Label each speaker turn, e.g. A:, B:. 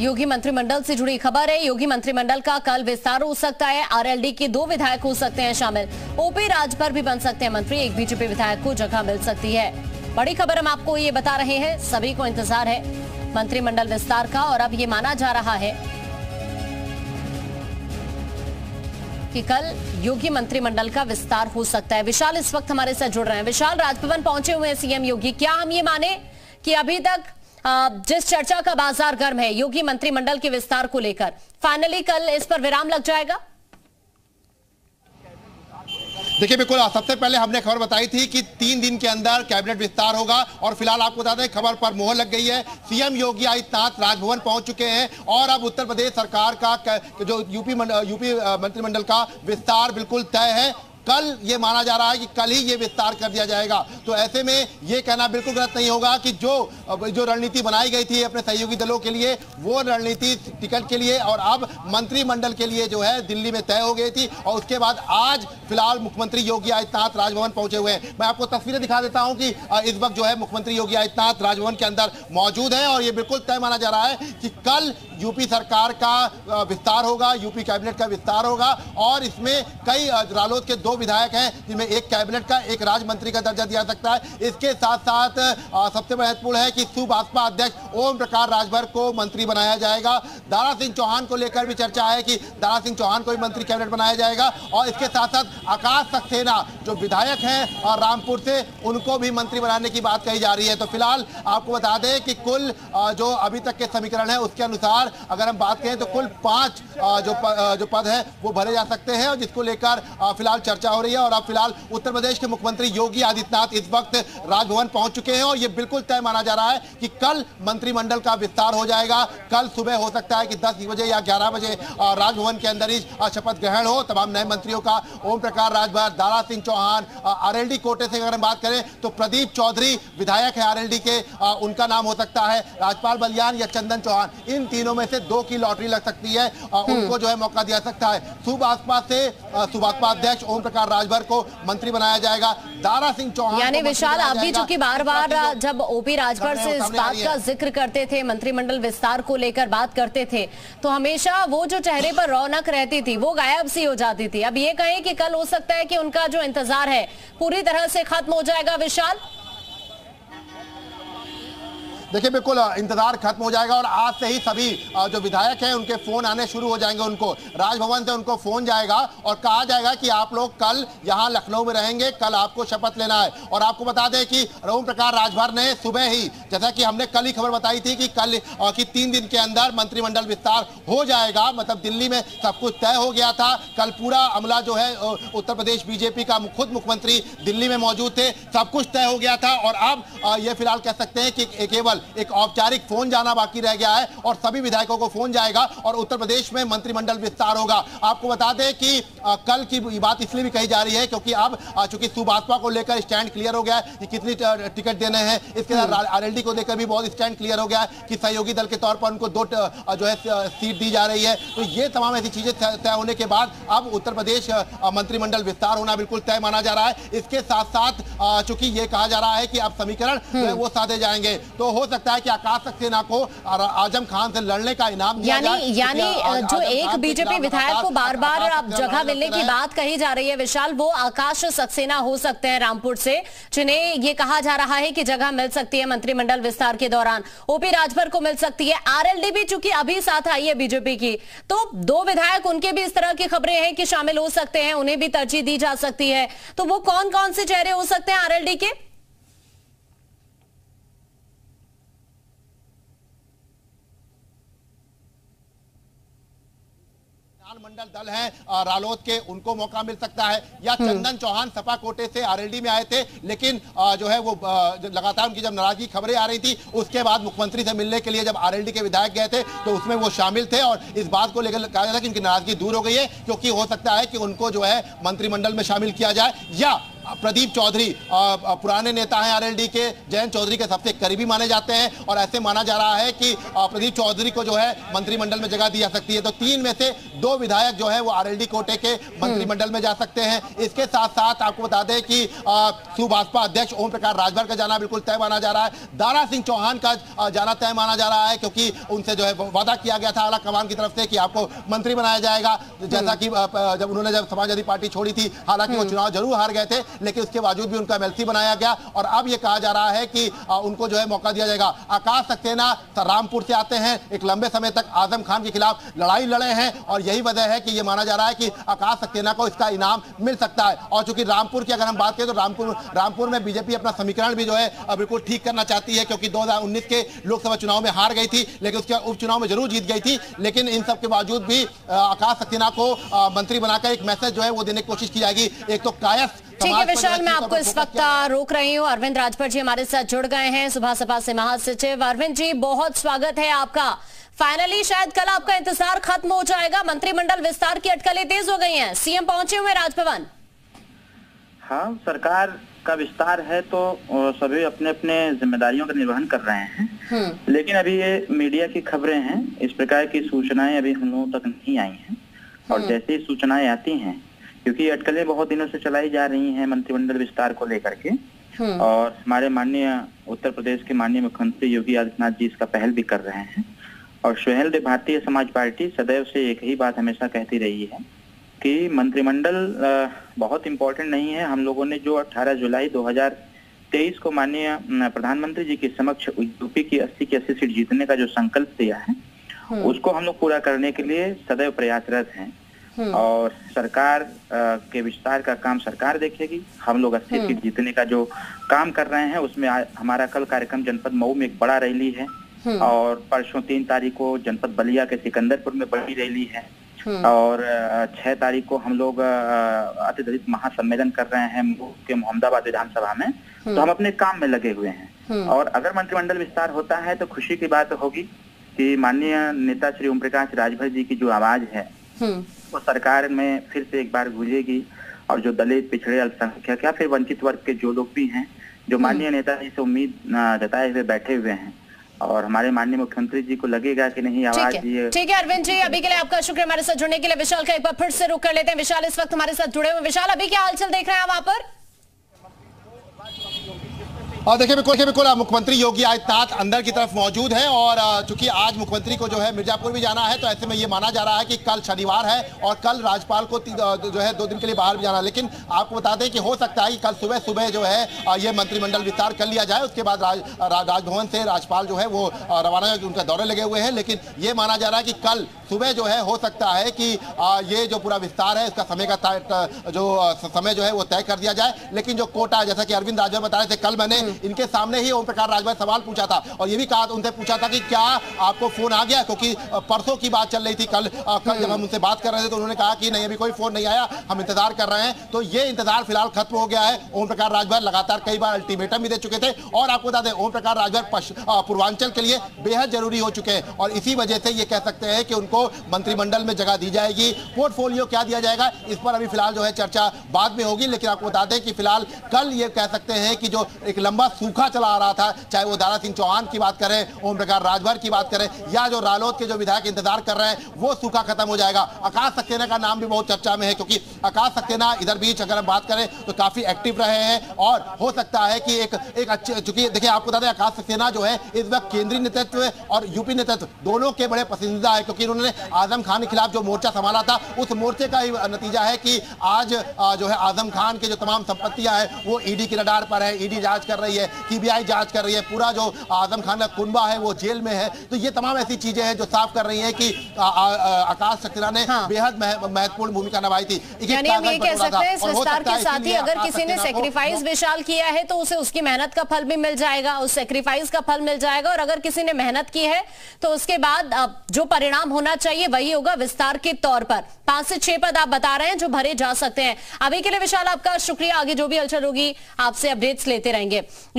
A: योगी मंत्रिमंडल से जुड़ी खबर है। योगी मंत्रिमंडल का कल विस्तार हो सकता है। आरएलडी के 2 विधायक हो सकते हैं शामिल। ओपी राजभर भी बन सकते हैं मंत्री। एक बीजेपी विधायक को जगह मिल सकती है। बड़ी खबर हम आपको ये बता रहे हैं। सभी को इंतजार है मंत्रिमंडल विस्तार का और अब ये माना जा रहा है कि कल योगी मंत्रिमंडल का विस्तार हो सकता है। विशाल इस वक्त हमारे साथ जुड़ रहे हैं। विशाल, राजभवन पहुंचे हुए हैं सीएम योगी। क्या हम ये माने कि अभी तक जिस चर्चा का बाजार गर्म है योगी मंत्रिमंडल के विस्तार को लेकर, फाइनली कल इस पर विराम लग जाएगा?
B: देखिए, बिल्कुल सबसे पहले हमने खबर बताई थी कि 3 दिन के अंदर कैबिनेट विस्तार होगा और फिलहाल आपको बता दें खबर पर मोहर लग गई है। सीएम योगी आदित्यनाथ राजभवन पहुंच चुके हैं और अब उत्तर प्रदेश सरकार का जो यूपी मंत्रिमंडल का विस्तार बिल्कुल तय है। कल ये माना जा रहा है कि कल ही ये विस्तार कर दिया जाएगा। तो ऐसे में ये कहना बिल्कुल गलत नहीं होगा कि जो रणनीति बनाई गई थी अपने सहयोगी दलों के लिए, वो रणनीति टिकट के लिए और अब मंत्रिमंडल के लिए जो है दिल्ली में तय हो गई थी। और उसके बाद आज फिलहाल मुख्यमंत्री योगी आदित्यनाथ राजभवन पहुंचे हुए हैं। मैं आपको तस्वीरें दिखा देता हूं कि इस वक्त जो है मुख्यमंत्री योगी आदित्यनाथ राजभवन के अंदर मौजूद है और ये बिल्कुल तय माना जा रहा है कि कल यूपी सरकार का विस्तार होगा, यूपी कैबिनेट का विस्तार होगा। और इसमें कई रालोद के 2 विधायक हैं जिनमें एक कैबिनेट का, एक राज्य मंत्री का दर्जा दिया सकता है। इसके साथ साथ सबसे महत्वपूर्ण है कि सुभाषपा अध्यक्ष ओम प्रकाश राजभर को मंत्री बनाया जाएगा। दारा सिंह चौहान को लेकर भी चर्चा है कि दारा सिंह चौहान को भी मंत्री कैबिनेट बनाया जाएगा। और इसके साथ साथ आकाश सक्सेना जो विधायक हैं और रामपुर से, उनको भी मंत्री बनाने की बात कही जा रही है। तो फिलहाल आपको बता दें कि कुल जो अभी तक के समीकरण है उसके अनुसार अगर हम बात करें तो कुल 5 जो पद है वो भरे जा सकते हैं और जिसको लेकर फिलहाल चर्चा हो रही है। और अब फिलहाल उत्तर प्रदेश के मुख्यमंत्री योगी आदित्यनाथ इस वक्त राजभवन पहुंच चुके हैं और यह बिल्कुल तय माना जा रहा है कि कल मंत्रिमंडल का विस्तार हो जाएगा। कल सुबह हो सकता है कि 10 बजे या 11 बजे राजभवन के अंदर ही शपथ ग्रहण हो तमाम नए मंत्रियों का। ओम प्रकाश राजभर, दारा सिंह चौहान, आरएलडी कोटे से अगर हम बात करें तो प्रदीप चौधरी विधायक है आरएलडी के, उनका नाम हो सकता है। राजपाल बलियान या चंदन चौहान, इन तीनों में से 2 की लॉटरी लग सकती है। उनको जो है मौका दिया सकता है। सुभाषपा अध्यक्ष ओम प्रकाश राजभर को मंत्री बनाया जाएगा। दारा सिंह चौहान,
A: यानी विशाल, आप भी चूंकि बार-बार जब ओपी राजभर से इस बात का जिक्र करते थे, मंत्रिमंडल विस्तार को लेकर बात करते थे, तो हमेशा वो जो चेहरे पर रौनक रहती थी वो गायब सी हो जाती थी। अब ये कहें कि कल हो सकता है कि उनका जो इंतजार है पूरी तरह से खत्म हो जाएगा। विशाल,
B: देखिए, बिल्कुल इंतजार खत्म हो जाएगा और आज से ही सभी जो विधायक हैं उनके फोन आने शुरू हो जाएंगे। उनको राजभवन से उनको फोन जाएगा और कहा जाएगा कि आप लोग कल यहां लखनऊ में रहेंगे, कल आपको शपथ लेना है। और आपको बता दें कि ओम प्रकाश राजभर ने सुबह ही, जैसा कि हमने कल ही खबर बताई थी कि कल की 3 दिन के अंदर मंत्रिमंडल विस्तार हो जाएगा, मतलब दिल्ली में सब कुछ तय हो गया था। कल पूरा अमला जो है उत्तर प्रदेश बीजेपी का, खुद मुख्यमंत्री दिल्ली में मौजूद थे, सब कुछ तय हो गया था। और अब ये फिलहाल कह सकते हैं कि केवल एक औपचारिक फोन जाना बाकी रह गया है और सभी विधायकों को फोन जाएगा और उत्तर प्रदेश में मंत्रिमंडल विस्तार होगा। आपको बता दें कि कल की बात इसलिए भी कही जा रही है क्योंकि अब चूंकि सुभाषपा को लेकर स्टैंड क्लियर हो गया है कि कितनी टिकट देने हैं। इसके साथ आरएलडी को लेकर भी बहुत स्टैंड क्लियर हो गया है कि सहयोगी दल के तौर पर उनको 2 जो है सीट दी जा रही है। तो ये तमाम ऐसी चीजें तय होने के बाद अब उत्तर प्रदेश मंत्रिमंडल विस्तार होना बिल्कुल तय माना जा रहा है। इसके साथ साथ चूंकि ये कहा जा रहा है कि अब समीकरण वो साधे जाएंगे, तो हो सकता है कि आकाश सक्सेना को आजम खान से लड़ने का इनाम दिया जाए।
A: यानी जो एक बीजेपी विधायक को बार-बार अब जगह मिलने की बात कही जा रही है विशाल, वो आकाश सक्सेना हो सकते हैं रामपुर से, जिन्हें ये कहा जा रहा है कि जगह मिल सकती है मंत्रिमंडल विस्तार के दौरान। ओपी राजभर को मिल सकती है। आरएलडी भी चूंकि अभी साथ आई है बीजेपी की, तो 2 विधायक उनके भी इस तरह की खबरें हैं कि शामिल हो सकते हैं, उन्हें भी तरजीह दी जा सकती है। तो वो कौन-कौन से चेहरे हो सकते हैं आरएलडी के?
B: मंडल दल है रालोद के, उनको मौका मिल सकता है। या चंदन चौहान सपा कोटे से आरएलडी में आए थे, लेकिन जो है वो लगातार उनकी जब नाराजगी खबरें आ रही थी, उसके बाद मुख्यमंत्री से मिलने के लिए जब आरएलडी के विधायक गए थे तो उसमें वो शामिल थे और इस बात को लेकर कहा जाता है कि उनकी नाराजगी दूर हो गई है, क्योंकि हो सकता है कि उनको जो है मंत्रिमंडल में शामिल किया जाए। या प्रदीप चौधरी पुराने नेता हैं आरएलडी के, जयंत चौधरी के सबसे करीबी माने जाते हैं और ऐसे माना जा रहा है कि प्रदीप चौधरी को जो है मंत्रिमंडल में जगह दी जा सकती है। तो 3 में से 2 विधायक जो है वो आरएलडी कोटे के मंत्रिमंडल में जा सकते हैं। इसके साथ साथ आपको बता दें कि सुभाषपा अध्यक्ष ओम प्रकाश राजभर का जाना बिल्कुल तय माना जा रहा है। दारा सिंह चौहान का जाना तय माना जा रहा है, क्योंकि उनसे जो है वादा किया गया था आला कमान की तरफ से कि आपको मंत्री बनाया जाएगा। जैसा कि जब उन्होंने समाजवादी पार्टी छोड़ी थी, हालांकि वो चुनाव जरूर हार गए थे, लेकिन उसके बावजूद भी उनका एमएलसी बनाया गया और अब ये कहा जा रहा है कि उनको जो है मौका दिया जाएगा। आकाश सक्सेना रामपुर से आते हैं, एक लंबे समय तक आजम खान के खिलाफ लड़ाई लड़े हैं और यही वजह है कि ये माना जा रहा है कि आकाश सक्सेना को इसका इनाम मिल सकता है। और चूंकि रामपुर की अगर हम बात करें तो रामपुर में बीजेपी अपना समीकरण भी जो है बिल्कुल ठीक करना चाहती है, क्योंकि 2019 के लोकसभा चुनाव में हार गई थी, लेकिन उसके उपचुनाव में जरूर जीत गई थी। लेकिन इन सब के बावजूद भी आकाश सक्सेना को मंत्री बनाकर एक मैसेज जो है वो देने की कोशिश की जाएगी। एक तो कायस्थ।
A: ठीक है विशाल, मैं आपको इस वक्त रोक रही हूँ। अरविंद राजभर जी हमारे साथ जुड़ गए हैं, सुबह सपा से महासचिव। अरविंद जी, बहुत स्वागत है आपका। फाइनली शायद कल आपका इंतजार खत्म हो जाएगा, मंत्रिमंडल विस्तार की अटकलें तेज हो गई हैं, सीएम पहुंचे हुए राजभवन।
C: हाँ, सरकार का विस्तार है तो सभी अपने अपने जिम्मेदारियों का निर्वहन कर रहे हैं, लेकिन अभी ये मीडिया की खबरें हैं, इस प्रकार की सूचनाएं अभी हम लोगों तक नहीं आई हैं। और जैसे ही सूचनाएं आती हैं, क्योंकि अटकलें बहुत दिनों से चलाई जा रही हैं मंत्रिमंडल विस्तार को लेकर के, और हमारे माननीय उत्तर प्रदेश के माननीय मुख्यमंत्री योगी आदित्यनाथ जी इसका पहल भी कर रहे हैं। और सुहेलदेव भारतीय समाज पार्टी सदैव से एक ही बात हमेशा कहती रही है कि मंत्रिमंडल बहुत इम्पोर्टेंट नहीं है। हम लोगों ने जो 18 जुलाई 2023 को माननीय प्रधानमंत्री जी के समक्ष यूपी की 80 की 80 सीट जीतने का जो संकल्प दिया है, उसको हम लोग पूरा करने के लिए सदैव प्रयासरत हैं। और सरकार के विस्तार का काम सरकार देखेगी। हम लोग 80 सीट जीतने का जो काम कर रहे हैं उसमें हमारा कल कार्यक्रम जनपद मऊ में एक बड़ा रैली है, और परसों 3 तारीख को जनपद बलिया के सिकंदरपुर में बड़ी रैली है, और 6 तारीख को हम लोग अतिदलित महासम्मेलन कर रहे हैं के मोहम्मदाबाद विधानसभा में। तो हम अपने काम में लगे हुए हैं, और अगर मंत्रिमंडल विस्तार होता है तो खुशी की बात होगी कि माननीय नेता श्री ओम प्रकाश राजभर जी की जो आवाज है वो सरकार में फिर से एक बार गूंजेगी, और जो दलित, पिछड़े, अल्पसंख्यक या फिर वंचित वर्ग के जो लोग भी हैं, जो माननीय नेता जी से उम्मीद जताए हुए बैठे हुए हैं, और हमारे माननीय मुख्यमंत्री जी को लगेगा कि नहीं आवाज ये।
A: ठीक है अरविंद जी, अभी के लिए आपका शुक्रिया हमारे साथ जुड़ने के लिए। विशाल का एक बार फिर से रुक कर लेते हैं। विशाल इस वक्त हमारे साथ जुड़े हुए। विशाल, अभी क्या हालचाल देख रहे हैं वहां पर?
B: और देखिए बिल्कुल मुख्यमंत्री योगी आदित्यनाथ अंदर की तरफ मौजूद है, और चूंकि आज मुख्यमंत्री को जो है मिर्जापुर भी जाना है, तो ऐसे में ये माना जा रहा है कि कल शनिवार है और कल राज्यपाल को जो है 2 दिन के लिए बाहर भी जाना है। लेकिन आपको बता दें कि हो सकता है कि कल सुबह सुबह जो है ये मंत्रिमंडल विस्तार कर लिया जाए, उसके बाद राजभवन से राज्यपाल जो है वो रवाना, उनका दौरे लगे हुए हैं। लेकिन ये माना जा रहा है कि कल सुबह जो है हो सकता है कि ये जो पूरा विस्तार है इसका समय का जो समय जो है वो तय कर दिया जाए। लेकिन जो कोटा है, जैसा कि अरविंद राजभर बता रहे थे, कल मैंने इनके सामने ही ओम प्रकाश राजभर सवाल पूछा था, और ये भी कहा उनसे पूछा था कि क्या आपको फोन आ गया, क्योंकि परसों की बात चल रही थी। कल जब हम उनसे बात कर रहे थे तो उन्होंने कहा कि नहीं, अभी कोई फोन नहीं आया, हम इंतजार कर रहे हैं। तो ये इंतजार फिलहाल खत्म हो गया है। ओम प्रकाश राजभर लगातार कई बार अल्टीमेटम भी दे चुके थे, और आपको बता दें ओम प्रकाश राजभर पूर्वांचल के लिए बेहद जरूरी हो चुके हैं, और इसी वजह से ये कह सकते हैं कि उनको मंत्रिमंडल में जगह दी जाएगी। पोर्टफोलियो क्या दिया जाएगा इस पर अभी फिलहाल जो है चर्चा बाद में होगी, लेकिन आपको बता दें कि फिलहाल कल ये कह सकते हैं कि जो एक लंबा सूखा चला आ रहा था, चाहे वो दारा सिंह चौहान की बात करें, ओम प्रकाश राजभर की बात करें, या जो रालोद के जो विधायक इंतजार कर रहे हैं, वो सूखा खत्म हो जाएगा। आकाश सक्सेना का नाम भी बहुत चर्चा में है, क्योंकि आकाश सक्सेना इधर बीच अगर हम बात करें तो काफी एक्टिव रहे हैं, और हो सकता है कि एक अच्छे, चूंकि देखिए आपको बता दें आकाश सक्सेना जो है इस वक्त केंद्रीय नेतृत्व और यूपी नेतृत्व दोनों के बड़े पसंदीदा है, क्योंकि उन्होंने आजम खान के खिलाफ जो मोर्चा संभाला था, उस मोर्चे का ही नतीजा है कि आज जो है आजम खान के जो तमाम संपत्तियां हैं वो ईडी के रडार पर है, ईडी जांच कर रही है, सीबीआई जांच कर रही है, पूरा जो आजम खान का कुनबा है वो जेल में है। तो ये तमाम ऐसी चीजें हैं जो साफ कर रही हैं कि आकाश सक्सेना ने बेहद महत्वपूर्ण भूमिका निभाई थी।
A: यानी हम ये कह सकते हैं इस विस्तार के साथ ही अगर किसी ने सेक्रीफाइस विशाल किया है तो उसे उसकी मेहनत का फल भी मिल जाएगा, उस सेक्रीफाइस का फल मिल जाएगा, और अगर किसी ने मेहनत की है तो उसके बाद जो परिणाम होना चाहिए वही होगा विस्तार के तौर पर। 5 से 6 पद आप बता रहे हैं जो भरे जा सकते हैं। अभी के लिए विशाल आपका शुक्रिया, आगे जो भी हलचल होगी आपसे अपडेट्स लेते रहेंगे।